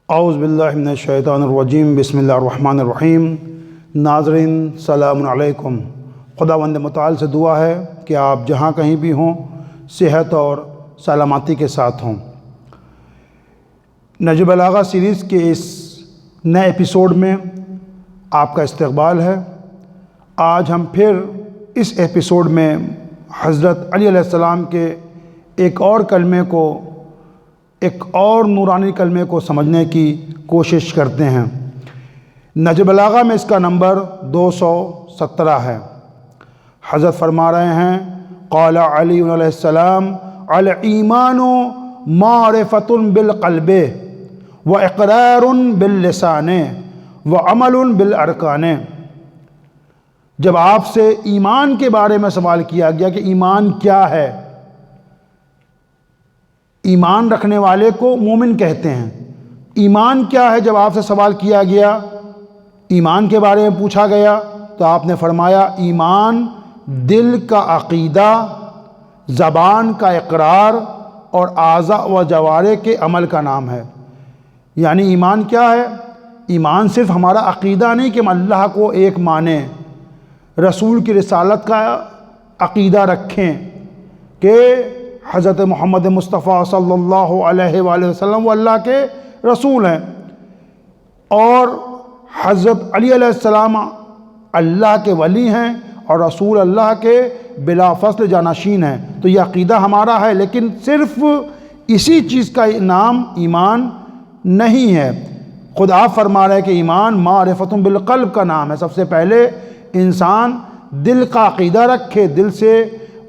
اعوذ باللہ من الشیطان الرجیم، بسم اللہ الرحمن الرحیم۔ ناظرین سلام علیکم۔ خداوند متعال سے دعا ہے کہ آپ جہاں کہیں بھی ہوں صحت اور سلامتی کے ساتھ ہوں۔ نہج بلاغہ سیریز کے اس نئے ایپیسوڈ میں آپ کا استقبال ہے۔ آج ہم پھر اس ایپیسوڈ میں حضرت علی علیہ السلام کے ایک اور کلمے کو، ایک اور نورانی کلمے کو سمجھنے کی کوشش کرتے ہیں۔ نہج بلاغہ میں اس کا نمبر 217 ہے۔ حضرت فرما رہے ہیں، قال علی علیہ السلام الایمان معرفۃ بالقلب و اقرار باللسان و عمل بالارکان۔ جب آپ سے ایمان کے بارے میں سوال کیا گیا کہ ایمان کیا ہے، ایمان رکھنے والے کو مومن کہتے ہیں۔ ایمان کیا ہے؟ جب آپ سے سوال کیا گیا، ایمان کے بارے میں پوچھا گیا، تو آپ نے فرمایا ایمان دل کا عقیدہ، زبان کا اقرار اور اعضاء و جوارح کے عمل کا نام ہے۔ یعنی ایمان کیا ہے؟ ایمان صرف ہمارا عقیدہ نہیں کہ ہم اللہ کو ایک مانیں، رسول کی رسالت کا عقیدہ رکھیں کہ حضرت محمد مصطفیٰ صلی اللہ علیہ وآلہ وسلم وہ اللہ کے رسول ہیں، اور حضرت علی علیہ السلام اللہ کے ولی ہیں اور رسول اللہ کے بلا فصل جانشین ہیں۔ تو یہ عقیدہ ہمارا ہے، لیکن صرف اسی چیز کا نام ایمان نہیں ہے۔ خود آپ فرما رہے ہیں کہ ایمان معرفۃ بالقلب کا نام ہے۔ سب سے پہلے انسان دل کا عقیدہ رکھے، دل سے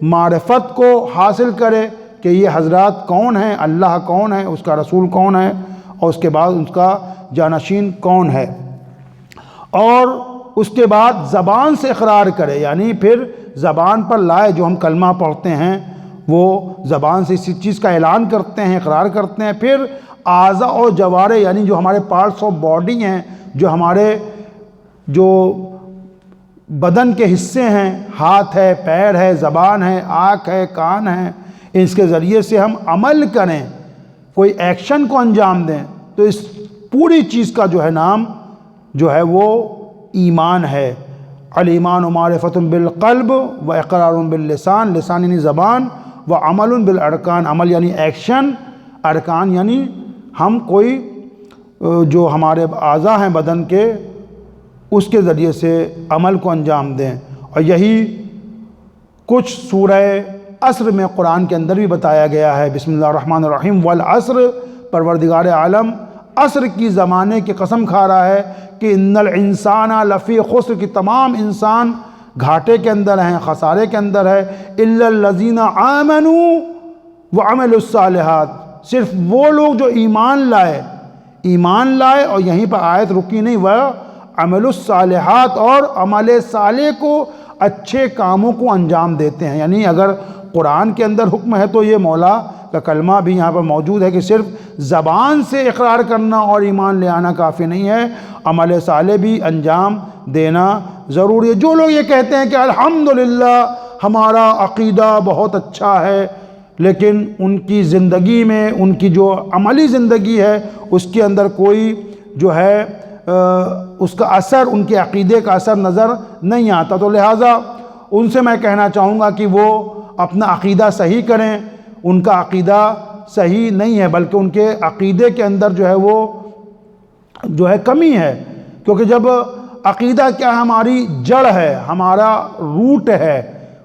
معرفت کو حاصل کرے کہ یہ حضرات کون ہیں، اللہ کون ہے، اس کا رسول کون ہے، اور اس کے بعد اس کا جانشین کون ہے، اور اس کے بعد زبان سے اقرار کرے، یعنی پھر زبان پر لائے۔ جو ہم کلمہ پڑھتے ہیں وہ زبان سے اسی چیز کا اعلان کرتے ہیں، اقرار کرتے ہیں۔ پھر اعضاء و جوارح، یعنی جو ہمارے پارٹس آف باڈی ہیں، جو ہمارے جو بدن کے حصے ہیں، ہاتھ ہے، پیر ہے، زبان ہے، آنکھ ہے، کان ہے، اس کے ذریعے سے ہم عمل کریں، کوئی ایکشن کو انجام دیں، تو اس پوری چیز کا جو ہے نام جو ہے وہ ایمان ہے۔ الایمان معرفۃ بالقلب و اقرار باللسان، لسان یعنی زبان، و عمل بالارکان، عمل یعنی ایکشن، ارکان یعنی ہم کوئی جو ہمارے اعضاء ہیں بدن کے، اس کے ذریعے سے عمل کو انجام دیں۔ اور یہی کچھ سورہ عصر میں قرآن کے اندر بھی بتایا گیا ہے۔ بسم اللہ الرحمن الرحیم، والعصر، پروردگار عالم عصر کی زمانے کی قسم کھا رہا ہے کہ ان الانسان لفی خسر، کی تمام انسان گھاٹے کے اندر ہیں، خسارے کے اندر ہے۔ الا الذین آمنوا وعملوا الصالحات، صرف وہ لوگ جو ایمان لائے، اور یہیں پر آیت رکی نہیں، وہ عمل الصالحات، اور عمل صالح کو، اچھے کاموں کو انجام دیتے ہیں۔ یعنی اگر قرآن کے اندر حکم ہے تو یہ مولا کا کلمہ بھی یہاں پر موجود ہے کہ صرف زبان سے اقرار کرنا اور ایمان لے آنا کافی نہیں ہے، عمل صالح بھی انجام دینا ضروری ہے۔ جو لوگ یہ کہتے ہیں کہ الحمدللہ ہمارا عقیدہ بہت اچھا ہے، لیکن ان کی زندگی میں، ان کی جو عملی زندگی ہے، اس کے اندر کوئی جو ہے اس کا اثر، ان کے عقیدے کا اثر نظر نہیں آتا، تو لہٰذا ان سے میں کہنا چاہوں گا کہ وہ اپنا عقیدہ صحیح کریں۔ ان کا عقیدہ صحیح نہیں ہے، بلکہ ان کے عقیدے کے اندر جو ہے وہ جو ہے کمی ہے، کیونکہ جب عقیدہ کیا ہماری جڑ ہے، ہمارا روٹ ہے،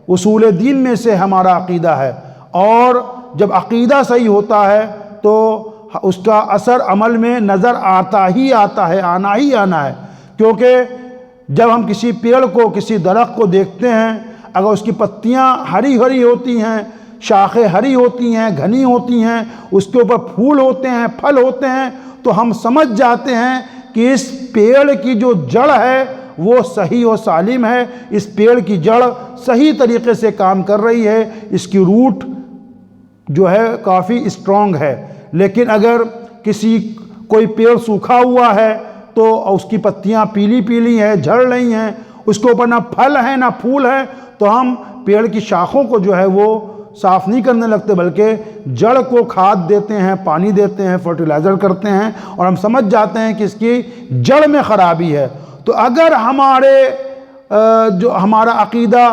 اصول دین میں سے ہمارا عقیدہ ہے، اور جب عقیدہ صحیح ہوتا ہے تو اس کا اثر عمل میں نظر آتا ہی آتا ہے، آنا ہی آنا ہے۔ کیونکہ جب ہم کسی پیڑ کو، کسی درخت کو دیکھتے ہیں، اگر اس کی پتیاں ہری ہری ہوتی ہیں، شاخیں ہری ہوتی ہیں، گھنی ہوتی ہیں، اس کے اوپر پھول ہوتے ہیں، پھل ہوتے ہیں، تو ہم سمجھ جاتے ہیں کہ اس پیڑ کی جو جڑ ہے وہ صحیح و سالم ہے، اس پیڑ کی جڑ صحیح طریقے سے کام کر رہی ہے، اس کی روٹ جو ہے کافی اسٹرانگ ہے۔ لیکن اگر کوئی پیڑ سوکھا ہوا ہے تو اس کی پتیاں پیلی پیلی ہیں، جھڑ رہی ہیں، اس کے اوپر نہ پھل ہے نہ پھول ہے، تو ہم پیڑ کی شاخوں کو جو ہے وہ صاف نہیں کرنے لگتے بلکہ جڑ کو کھاد دیتے ہیں، پانی دیتے ہیں، فرٹیلائزر کرتے ہیں، اور ہم سمجھ جاتے ہیں کہ اس کی جڑ میں خرابی ہے۔ تو اگر جو ہمارا عقیدہ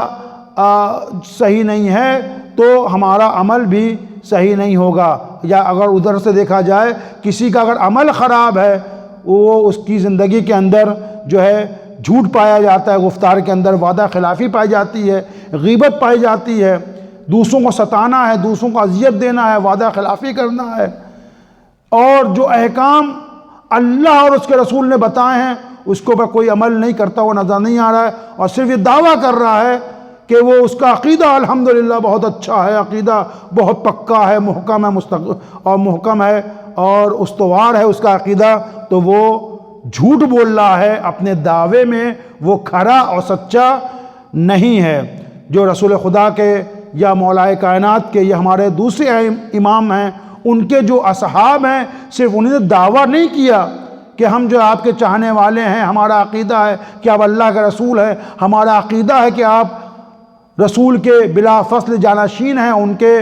صحیح نہیں ہے تو ہمارا عمل بھی صحیح نہیں ہوگا۔ یا اگر ادھر سے دیکھا جائے کسی کا اگر عمل خراب ہے، وہ اس کی زندگی کے اندر جو ہے جھوٹ پایا جاتا ہے، گفتار کے اندر وعدہ خلافی پائی جاتی ہے، غیبت پائی جاتی ہے، دوسروں کو ستانا ہے، دوسروں کو اذیت دینا ہے، وعدہ خلافی کرنا ہے، اور جو احکام اللہ اور اس کے رسول نے بتائے ہیں اس کو پر کوئی عمل نہیں کرتا ہوا نظر نہیں آ رہا ہے، اور صرف یہ دعویٰ کر رہا ہے کہ وہ اس کا عقیدہ الحمدللہ بہت اچھا ہے، عقیدہ بہت پکا ہے، محکم ہے اور استوار ہے اس کا عقیدہ، تو وہ جھوٹ بول رہا ہے اپنے دعوے میں، وہ کھرا اور سچا نہیں ہے۔ جو رسول خدا کے یا مولا کائنات کے یا ہمارے دوسرے امام ہیں، ان کے جو اصحاب ہیں، صرف انہوں نے دعویٰ نہیں کیا کہ ہم جو آپ کے چاہنے والے ہیں، ہمارا عقیدہ ہے کہ آپ اللہ کے رسول ہیں، ہمارا عقیدہ ہے کہ آپ رسول کے بلا فصل جانشین ہیں، ان کے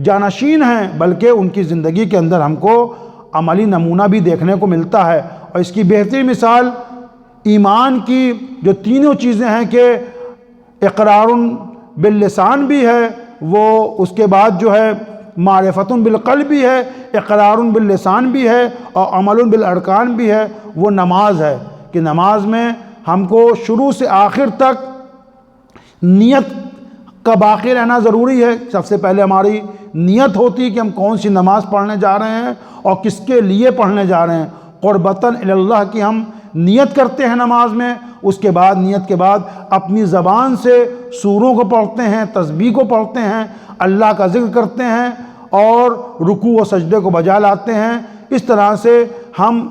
جانشین ہیں، بلکہ ان کی زندگی کے اندر ہم کو عملی نمونہ بھی دیکھنے کو ملتا ہے۔ اور اس کی بہترین مثال ایمان کی جو تینوں چیزیں ہیں کہ اقرار باللسان بھی ہے، وہ اس کے بعد جو ہے معرفت بالقلب بھی ہے، اقرار باللسان بھی ہے، اور عمل بالارکان بھی ہے، وہ نماز ہے کہ نماز میں ہم کو شروع سے آخر تک نیت کا باقی رہنا ضروری ہے۔ سب سے پہلے ہماری نیت ہوتی ہے کہ ہم کون سی نماز پڑھنے جا رہے ہیں اور کس کے لیے پڑھنے جا رہے ہیں، قربتاً اللہ کی ہم نیت کرتے ہیں نماز میں۔ اس کے بعد نیت کے بعد اپنی زبان سے سوروں کو پڑھتے ہیں، تسبیح کو پڑھتے ہیں، اللہ کا ذکر کرتے ہیں اور رکوع و سجدے کو بجا لاتے ہیں۔ اس طرح سے ہم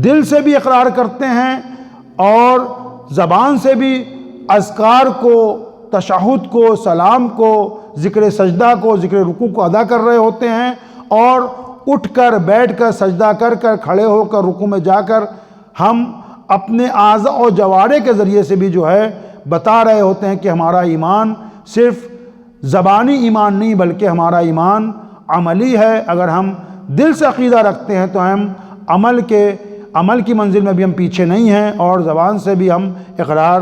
دل سے بھی اقرار کرتے ہیں اور زبان سے بھی اذکار کو، تشہد کو، سلام کو، ذکر سجدہ کو، ذکر رکوع کو ادا کر رہے ہوتے ہیں، اور اٹھ کر، بیٹھ کر، سجدہ کر کر، کھڑے ہو کر، رکوع میں جا کر ہم اپنے اعضاء و جوارح کے ذریعے سے بھی جو ہے بتا رہے ہوتے ہیں کہ ہمارا ایمان صرف زبانی ایمان نہیں بلکہ ہمارا ایمان عملی ہے۔ اگر ہم دل سے عقیدہ رکھتے ہیں تو ہم عمل کی منزل میں بھی ہم پیچھے نہیں ہیں، اور زبان سے بھی ہم اقرار